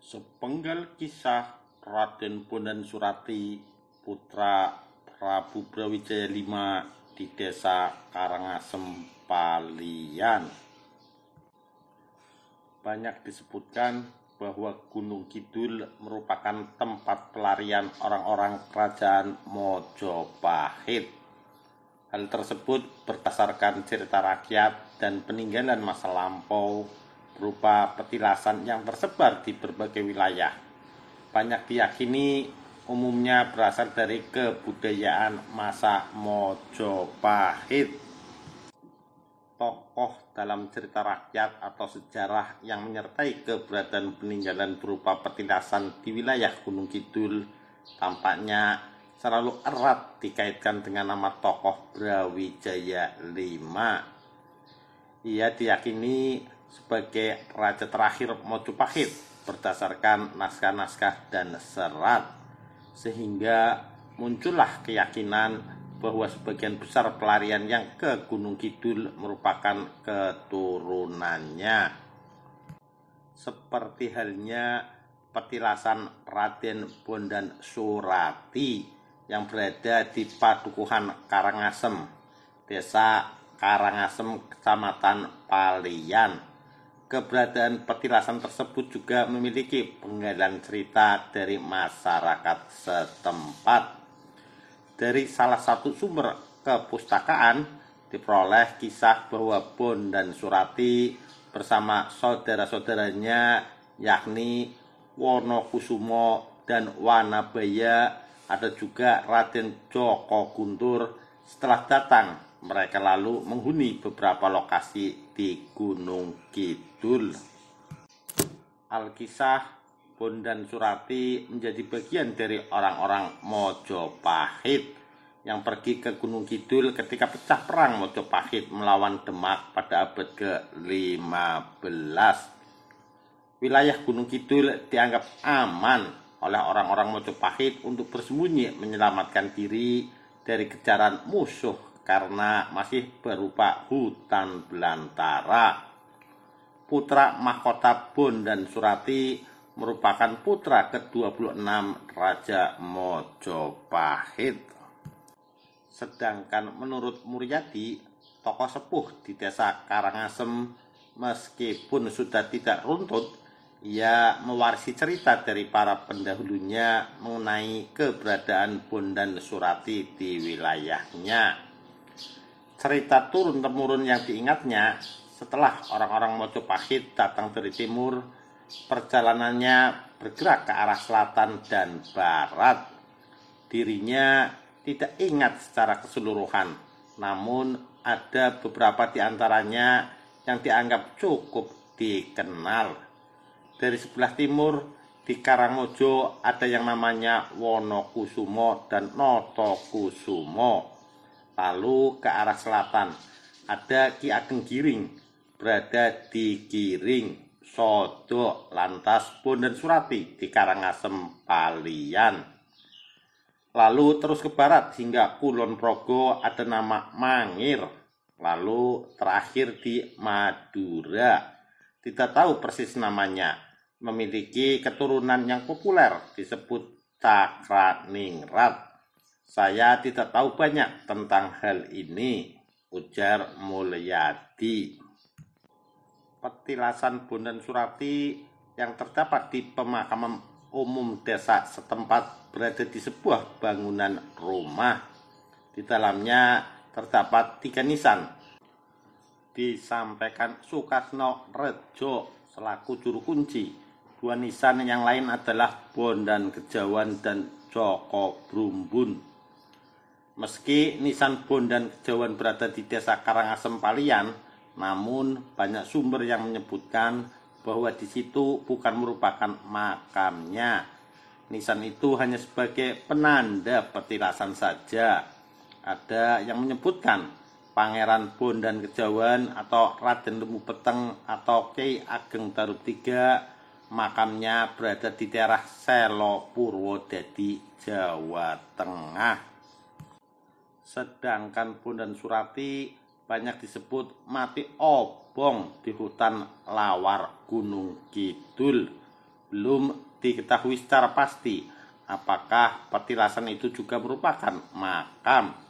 Sepenggal kisah Raden Bondan Surati, putra Prabu Brawijaya V di desa Karangasem, Paliyan. Banyak disebutkan bahwa Gunung Kidul merupakan tempat pelarian orang-orang kerajaan Mojopahit. Hal tersebut berdasarkan cerita rakyat dan peninggalan masa lampau berupa petilasan yang tersebar di berbagai wilayah. Banyak diyakini umumnya berasal dari kebudayaan masa Mojopahit. Tokoh dalam cerita rakyat atau sejarah yang menyertai keberadaan peninggalan berupa petilasan di wilayah Gunung Kidul tampaknya selalu erat dikaitkan dengan nama tokoh Brawijaya V. Ia diyakini sebagai raja terakhir Mojopahit berdasarkan naskah-naskah dan serat, sehingga muncullah keyakinan bahwa sebagian besar pelarian yang ke Gunung Kidul merupakan keturunannya. Seperti halnya petilasan Raden Bondan Surati yang berada di Padukuhan Karangasem, desa Karangasem, kecamatan Paliyan. Keberadaan petilasan tersebut juga memiliki penggalan cerita dari masyarakat setempat. Dari salah satu sumber kepustakaan diperoleh kisah bahwa Bondan Surati bersama saudara-saudaranya yakni Wonokusumo dan Wanabaya, ada juga Raden Joko Guntur. Setelah datang, mereka lalu menghuni beberapa lokasi di Gunung Kidul. Alkisah Bondan Surati menjadi bagian dari orang-orang Mojopahit yang pergi ke Gunung Kidul ketika pecah perang Mojopahit melawan Demak pada abad ke-15. Wilayah Gunung Kidul dianggap aman oleh orang-orang Mojopahit untuk bersembunyi menyelamatkan diri dari kejaran musuh karena masih berupa hutan belantara. Putra mahkota Bondan Surati merupakan putra ke-26 Raja Mojopahit. Sedangkan menurut Muryadi, tokoh sepuh di desa Karangasem, meskipun sudah tidak runtut, ia mewarisi cerita dari para pendahulunya mengenai keberadaan Bondan Surati di wilayahnya. Cerita turun-temurun yang diingatnya setelah orang-orang Mojopahit datang dari timur, perjalanannya bergerak ke arah selatan dan barat. Dirinya tidak ingat secara keseluruhan, namun ada beberapa di antaranya yang dianggap cukup dikenal. Dari sebelah timur, di Karangmojo ada yang namanya Wonokusumo dan Notokusumo. Lalu ke arah selatan, ada Ki Ageng Giring berada di Giring Sodo, lantas Bondan Surati di Karangasem, Paliyan. Lalu terus ke barat hingga Kulon Progo ada nama Mangir. Lalu terakhir di Madura. Tidak tahu persis namanya. Memiliki keturunan yang populer disebut Cakraningrat. Saya tidak tahu banyak tentang hal ini, ujar Mulyadi. Petilasan Bondan Surati yang terdapat di pemakaman umum desa setempat berada di sebuah bangunan rumah. Di dalamnya terdapat 3 nisan. Disampaikan Sukasno Rejo selaku juru kunci. 2 nisan yang lain adalah Bondan Kejawan dan Joko Brumbun. Meski nisan Bondan Kejawan berada di desa Karangasem, Paliyan, namun banyak sumber yang menyebutkan bahwa di situ bukan merupakan makamnya. Nisan itu hanya sebagai penanda petilasan saja. Ada yang menyebutkan Pangeran Bondan Kejawan atau Raden Lemu Peteng atau Kyai Ageng Darup III, makamnya berada di daerah Selo Purwodadi, Jawa Tengah. Sedangkan Bondan Surati banyak disebut mati obong di hutan lawar Gunung Kidul. Belum diketahui secara pasti apakah petilasan itu juga merupakan makam.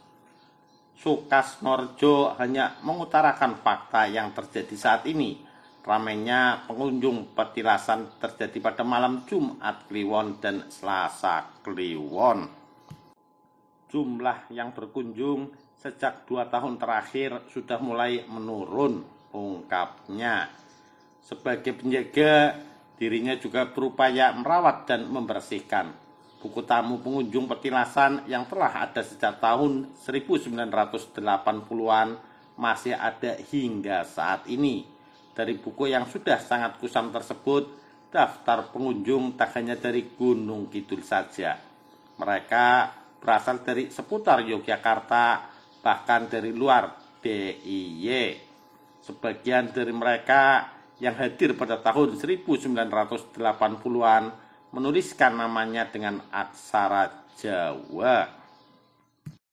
Sukasnorjo hanya mengutarakan fakta yang terjadi saat ini. Ramainya pengunjung petilasan terjadi pada malam Jumat Kliwon dan Selasa Kliwon. Jumlah yang berkunjung sejak 2 tahun terakhir sudah mulai menurun, ungkapnya. Sebagai penjaga, dirinya juga berupaya merawat dan membersihkan buku tamu pengunjung petilasan yang telah ada sejak tahun 1980-an masih ada hingga saat ini. Dari buku yang sudah sangat kusam tersebut, daftar pengunjung tak hanya dari Gunung Kidul saja. Mereka berasal dari seputar Yogyakarta, bahkan dari luar DIY. Sebagian dari mereka yang hadir pada tahun 1980-an menuliskan namanya dengan aksara Jawa.